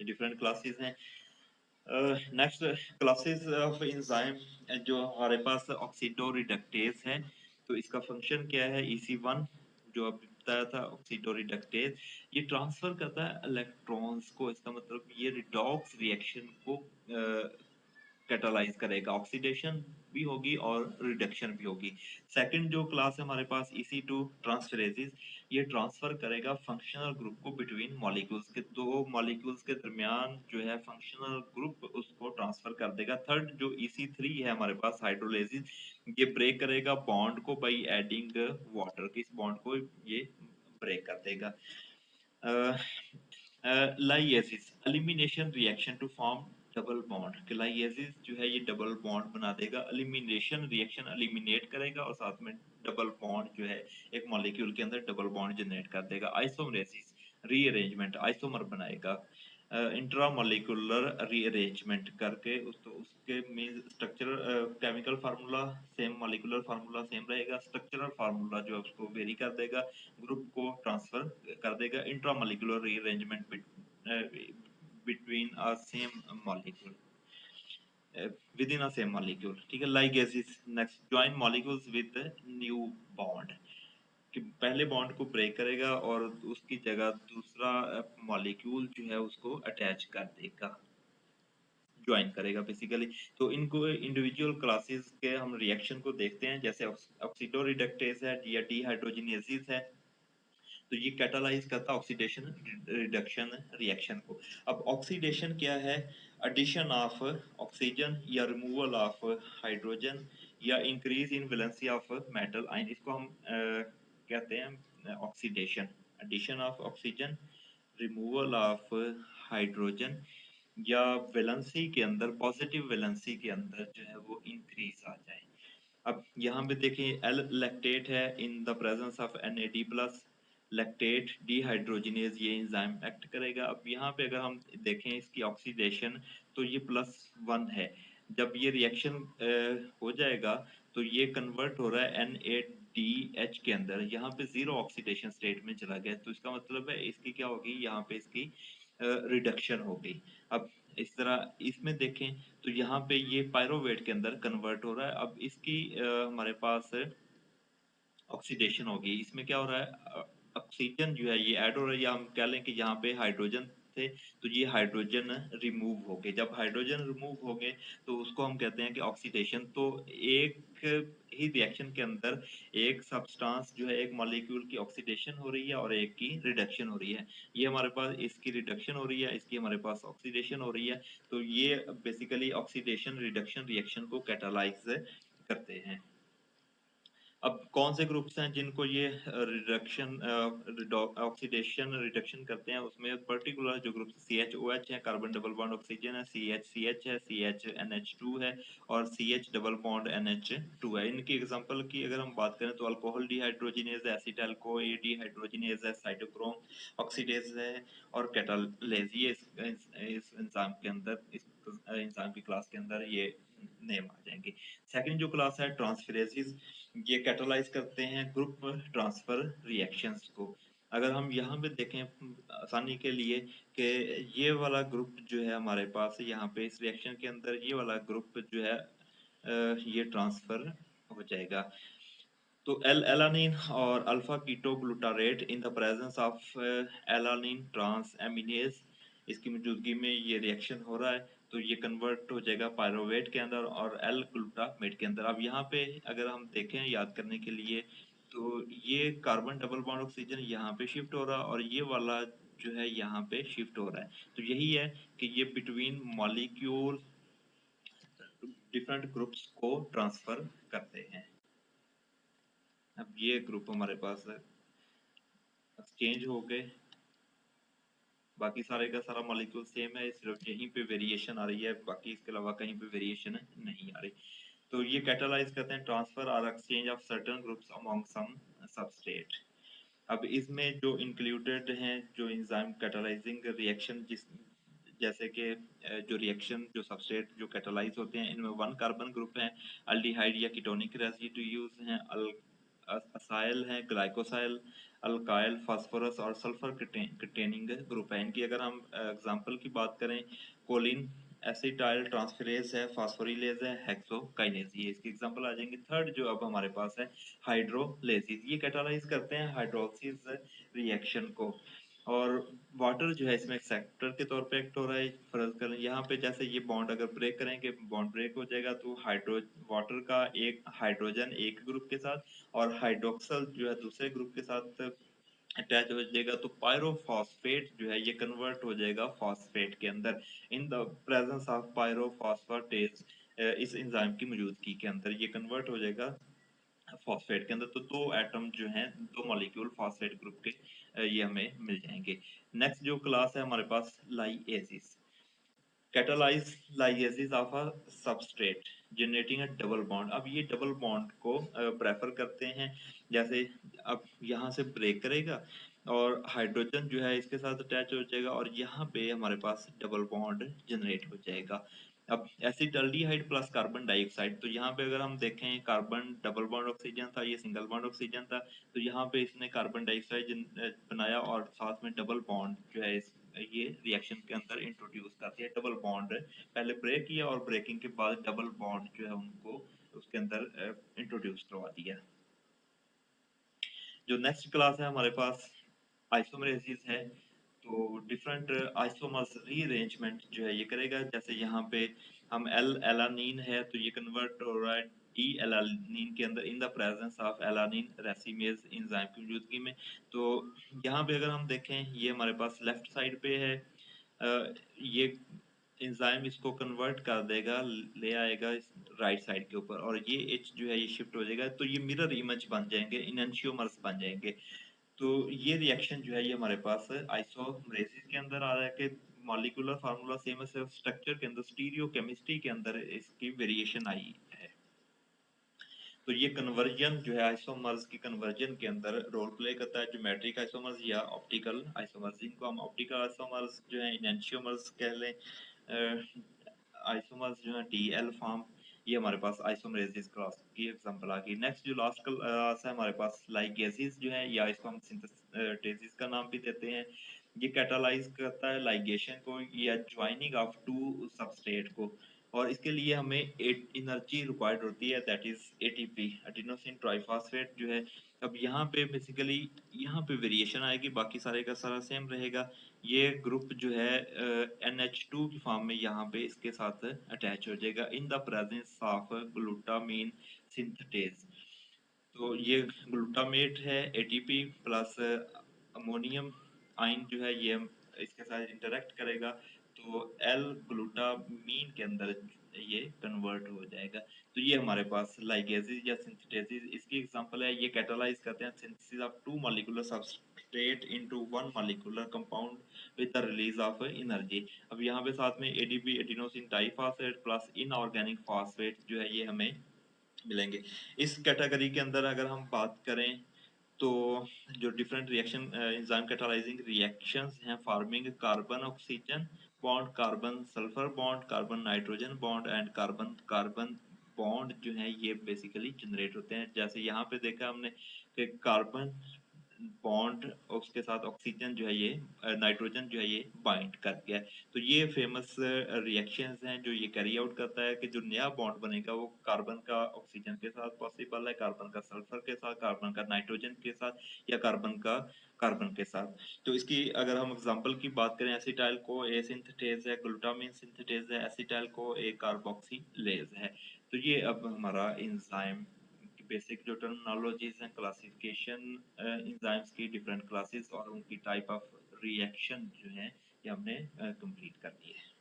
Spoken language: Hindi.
ये डिफरेंट क्लासेस हैं। नेक्स्ट क्लासेस ऑफ एंजाइम जो हमारे पास ऑक्सीडो रिडक्टेज है। तो इसका फंक्शन क्या है? EC1 जो अभी बताया था, ऑक्सीडो रिडक्टेज, ये ट्रांसफर करता है इलेक्ट्रॉन्स को। इसका मतलब ये रिडॉक्स रिएक्शन को कैटालाइज करेगा, ऑक्सीडेशन भी होगी और रिडक्शन भी होगी। सेकंड जो क्लास है हमारे पास EC2 ट्रांसफरेजेस, ये ट्रांसफर करेगा फंक्शनल ग्रुप को बिटवीन मॉलिक्यूल्स के, दो मॉलिक्यूल्स के दरमियान जो है फंक्शनल ग्रुप उसको ट्रांसफर कर देगा। थर्ड जो EC3 है हमारे पास हाइड्रोलाइसिस, ये ब्रेक करेगा बॉन्ड को बाय एडिंग वाटर, किस बॉन्ड को ये ब्रेक कर देगा। Lyases elimination reaction to form double bond, lyases जो है ये डबल बॉन्ड बना देगा, एलिमिनेशन रिएक्शन एलिमिनेट करेगा और साथ में डबल बॉन्ड जो है एक मॉलिक्यूल के अंदर डबल बॉन्ड जनरेट कर देगा। आइसोमरेसिस रीअरेंजमेंट, आइसोमर बनाएगा। इंट्रामोलिकुलर रीअरेंजमेंट करके उसके mean structural chemical formula same, molecular formula same रहेगा, स्ट्रक्चरल फार्मूला जो है उसको वेरी कर देगा, ग्रुप को ट्रांसफर कर देगा। Intramolecular rearrangement between a same molecule, within a same molecule, ठीक है। Ligases next join molecules with new bond, कि पहले बॉन्ड को ब्रेक करेगा और उसकी जगह दूसरा मॉलिक्यूल जो है उसको अटैच कर देगा, ज्वाइन करेगा बेसिकली। तो इनको इंडिविजुअल क्लासेस के हम रिएक्शन को देखते हैं, जैसे ऑक्सीडो रिडक्टेज है या डिहाइड्रोजिनेसिस है, तो ये कैटालाइज करता है ऑक्सीडेशन रिडक्शन रिएक्शन को। अब ऑक्सीडेशन क्या है? एडिशन ऑफ ऑक्सीजन या रिमूवल ऑफ हाइड्रोजन या increase in valency of metal ion, इसको हम कहते हैं oxidation. Addition of oxygen, removal of hydrogen या वैलेंसी के अंदर, पॉजिटिव वैलेंसी के अंदर जो है वो इंक्रीज आ जाए। अब यहाँ पे देखिए एल लैक्टेट है इन the presence of NAD plus, lactate dehydrogenase ये एंजाइम एक्ट करेगा। अब यहाँ पे अगर हम देखें इसकी ऑक्सीडेशन, तो ये +1 है। जब ये रिएक्शन हो जाएगा तो ये कन्वर्ट हो रहा है NADH के अंदर, यहाँ पे जीरो ऑक्सीडेशन स्टेट में चला गया, तो इसका मतलब है इसकी क्या होगी, यहाँ पे इसकी रिडक्शन हो गई। अब इस तरह इसमें देखें तो यहाँ पे ये पायरोवेट के अंदर कन्वर्ट हो रहा है। अब इसकी हमारे पास ऑक्सीडेशन होगी, इसमें क्या हो रहा है, ऑक्सीजन जो है ये ऐड हो रहा है, या हम कह लें कि यहाँ पे हाइड्रोजन थे तो ये हाइड्रोजन रिमूव हो गए। जब हाइड्रोजन रिमूव हो गए तो उसको हम कहते हैं कि ऑक्सीडेशन। तो एक ही रिएक्शन के अंदर एक सब्सटेंस जो है, एक मॉलिक्यूल की ऑक्सीडेशन हो रही है और एक की रिडक्शन हो रही है। ये हमारे पास इसकी रिडक्शन हो रही है, इसकी हमारे पास ऑक्सीडेशन हो रही है। तो ये बेसिकली ऑक्सीडेशन रिडक्शन रिएक्शन को कैटालाइज करते हैं। अब कौन से ग्रुप्स हैं जिनको ये रिडक्शन ऑक्सीडेशन रिडक्शन करते हैं, उसमें पर्टिकुलर जो ग्रुप CHOH है, कार्बन डबल बॉन्ड ऑक्सीजन है, CH है, CHNH2 है और CH डबल बॉन्ड NH2 है। इनकी एग्जांपल की अगर हम बात करें तो अल्कोहल डिहाइड्रोजिनेज है, एसिटाइल को ए डिहाइड्रोजिनेज है, साइटोक्रोम ऑक्सीडेज है और कैटालेज, ये इस एंजाइम के अंदर, इस एंजाइम की क्लास के अंदर ये नेम आ जाएंगे। सेकंड जो क्लास है ट्रांसफरेजेस, ये कैटालाइज करते हैं ग्रुप ट्रांसफर रिएक्शंस को। अगर हम यहाँ पे देखें आसानी के लिए कि ये वाला ग्रुप जो है हमारे पास यहाँ पे इस रिएक्शन के अंदर, ये वाला ग्रुप जो है ये ट्रांसफर हो जाएगा। तो एलानिन और alpha ketoglutarate in the presence of alanine transaminase, इसकी मौजूदगी में ये रिएक्शन हो रहा है, तो ये कन्वर्ट हो जाएगा पायरोवेट के अंदर और एल ग्लूटामेट के अंदर। अब यहाँ पे अगर हम देखें याद करने के लिए, तो ये कार्बन डबल बॉन्ड ऑक्सीजन यहाँ पे शिफ्ट हो रहा है और ये वाला जो है यहाँ पे शिफ्ट हो रहा है। तो यही है कि ये बिटवीन मॉलिक्यूल डिफरेंट ग्रुप्स को ट्रांसफर करते हैं। अब ये ग्रुप हमारे पास एक्सचेंज हो गए, बाकी सारे का सारा मॉलिक्यूल सेम है, सिर्फ यहीं पे वेरिएशन आ रही है, बाकी इसके अलावा कहीं पे वेरिएशन नहीं आ रही। तो ये कैटालाइज करते हैं ट्रांसफर और exchange of certain groups among some substrate. अब इसमें जो इंक्लूडेड हैं जो एंजाइम कैटालाइजिंग रिएक्शन, जिस जैसे कि जो रिएक्शन जो सबस्ट्रेट जो कैटालाइज होते हैं, इनमें 1 कार्बन ग्रुप है, अल्डिहाइड या कीटोनिक रेसिड्यूज हैं, असाइल है, ग्लाइकोसाइल, अल्काइल फास्फोरस और सल्फर कंटेनिंग ग्रुप है। इनकी अगर हम एग्जांपल की बात करें, कोलिन एसिटाइल ट्रांसफेरेज है, फास्फोरिलेज है, हेक्सोकाइनेज, ये इसके एग्जांपल आ जाएंगे। थर्ड जो अब हमारे पास है हाइड्रोलेसिस, ये कैटालाइज करते हैं हाइड्रोक्सिस रिएक्शन को, और वाटर जो है इसमें सेक्टर के तौर पे एक्ट हो रहा है। फर्ज करें यहाँ पे जैसे ये बॉन्ड अगर ब्रेक करेंगे, बॉन्ड ब्रेक हो जाएगा तो हाइड्रो वाटर का एक हाइड्रोजन एक ग्रुप के साथ और हाइड्रोक्सल जो है दूसरे ग्रुप के साथ अटैच हो जाएगा, तो पायरोफॉस्फेट जो है ये कन्वर्ट हो जाएगा फॉस्फेट के अंदर, इन द प्रेजेंस ऑफ पायरोफॉस्फेटेज, इस एंजाइम की मौजूदगी के अंदर ये कन्वर्ट हो जाएगा फॉस्फेट के अंदर। तो दो एटम जो हैं, दो मॉलिक्यूल फॉस्फेट ग्रुप के ये हमें मिल जाएंगे। नेक्स्ट जो क्लास है हमारे पास लाइएसिस, catalyze lysis of a substrate generating a double bond। अब ये डबल बॉन्ड को प्रेफर करते हैं, जैसे अब यहाँ से ब्रेक करेगा और हाइड्रोजन जो है इसके साथ अटैच हो जाएगा और यहाँ पे हमारे पास डबल बॉन्ड जनरेट हो जाएगा। अब एसिटाल्डिहाइड प्लस कार्बन डाइऑक्साइड, तो यहाँ पे अगर हम देखें कार्बन डबल बॉन्ड ऑक्सीजन था, ये सिंगल बॉन्ड ऑक्सीजन था, तो यहाँ पे इसने कार्बन डाइऑक्साइड बनाया और साथ में डबल बॉन्ड जो है ये रिएक्शन के अंदर इंट्रोड्यूस करती है। डबल बॉन्ड पहले ब्रेक किया और ब्रेकिंग के बाद डबल बॉन्ड जो है उनको उसके अंदर इंट्रोड्यूस करवा दिया। जो नेक्स्ट क्लास है हमारे पास आइसोमरेसिस है, तो डिफरेंट आइसोमर्स रीअरेंजमेंट जो है ये करेगा। जैसे यहाँ पे हम एल एलानीन है तो ये कन्वर्ट हो रहा है डी एलानीन के अंदर in the presence of alanine racemase enzyme की मौजूदगी में। तो यहाँ पे अगर हम देखें ये हमारे पास लेफ्ट साइड पे है, ये एंजाइम इसको कन्वर्ट कर देगा, ले आएगा इस राइट साइड के ऊपर, और ये एच जो है ये शिफ्ट हो जाएगा, तो ये मिरर इमेज बन जाएंगे, इनएंशियोमर्स बन जाएंगे। तो ये रिएक्शन जो है ये हमारे पास आइसोमरेसिस के अंदर आ रहा है कि मॉलिक्यूलर फार्मूला सेम है, सिर्फ स्ट्रक्चर के अंदर स्टीरियो केमिस्ट्री के अंदर इसकी वेरिएशन आई है। तो ये कन्वर्जन जो है आइसोमर्स की कन्वर्जन के अंदर रोल प्ले करता है, ज्योमेट्रिक आइसोमर्स या ऑप्टिकल आइसोमर्स, जिनको हम ऑप्टिकल आइसोमर्स जो है इनएंशियोमर्स कह लें। आइसोमर्स जो है डी एल फॉर्म, ये हमारे पास आइसोमरेसिस क्लास की एग्जांपल आ गई। नेक्स्ट जो लास्ट क्लास है हमारे पास लाइगेसिस जो है, या इसको हम सिंथेसिस का नाम भी देते हैं। ये कैटालाइज करता है लाइगेशन को या ज्वाइनिंग ऑफ टू सबस्ट्रेट को, और इसके लिए हमें एनर्जी रिक्वायर्ड होती है, that is ATP, adenosine triphosphate जो है। अब यहाँ पे बेसिकली यहाँ पे वेरिएशन आएगी, बाकी सारे का सारा सेम रहेगा। ये ग्रुप जो है NH2 की फॉर्म में यहाँ पे इसके साथ अटैच हो जाएगा इन the presence of glutamine synthetase. तो ये ग्लूटामेट है, एटीपी प्लस अमोनियम आयन जो है ये इसके साथ इंटरेक्ट करेगा, तो एल ग्लूटामीन के अंदर ये कन्वर्ट हो जाएगा। तो ये हमारे पास लाइगेसिस या सिंथेसिस इसकी एग्जांपल है। ये कैटालाइज करते हैं synthesis of two molecular substrate into one molecular compound with the release of energy. अब यहाँ पे साथ में ADP adenosine diphosphate plus inorganic phosphate जो है ये हमें मिलेंगे। इस कैटेगरी के अंदर अगर हम बात करें तो जो डिफरेंट रिएक्शन एंजाइम कैटालाइजिंग रिएक्शंस हैं, farming carbon oxygen bond, carbon sulphur bond, carbon nitrogen bond and carbon carbon bond जो है ये बेसिकली जनरेट होते हैं। जैसे यहाँ पे देखा हमने कि कार्बन बॉन्ड उसके साथ ऑक्सीजन जो है ये नाइट्रोजन जो है ये बाइंड कर गया है। तो ये फेमस रिएक्शंस हैं जो ये कैरी आउट करता है कि जो नया बॉन्ड बनेगा वो कार्बन का ऑक्सीजन के साथ पॉसिबल है, कार्बन का सल्फर के साथ, कार्बन का नाइट्रोजन के साथ, या कार्बन का कार्बन के साथ। तो इसकी अगर हम एग्जांपल की बात करें, एसिटाइल को ए सिंथेटेज है, ग्लूटामिन सिंथेटेज है, एसिटाइल को ए कार्बोक्सिलेज है। तो ये अब हमारा एंजाइम बेसिक जो टर्मिनोलॉजीज हैं, क्लासिफिकेशन एंजाइम्स की डिफरेंट क्लासेस और उनकी टाइप ऑफ रिएक्शन जो है ये हमने कंप्लीट कर दी है।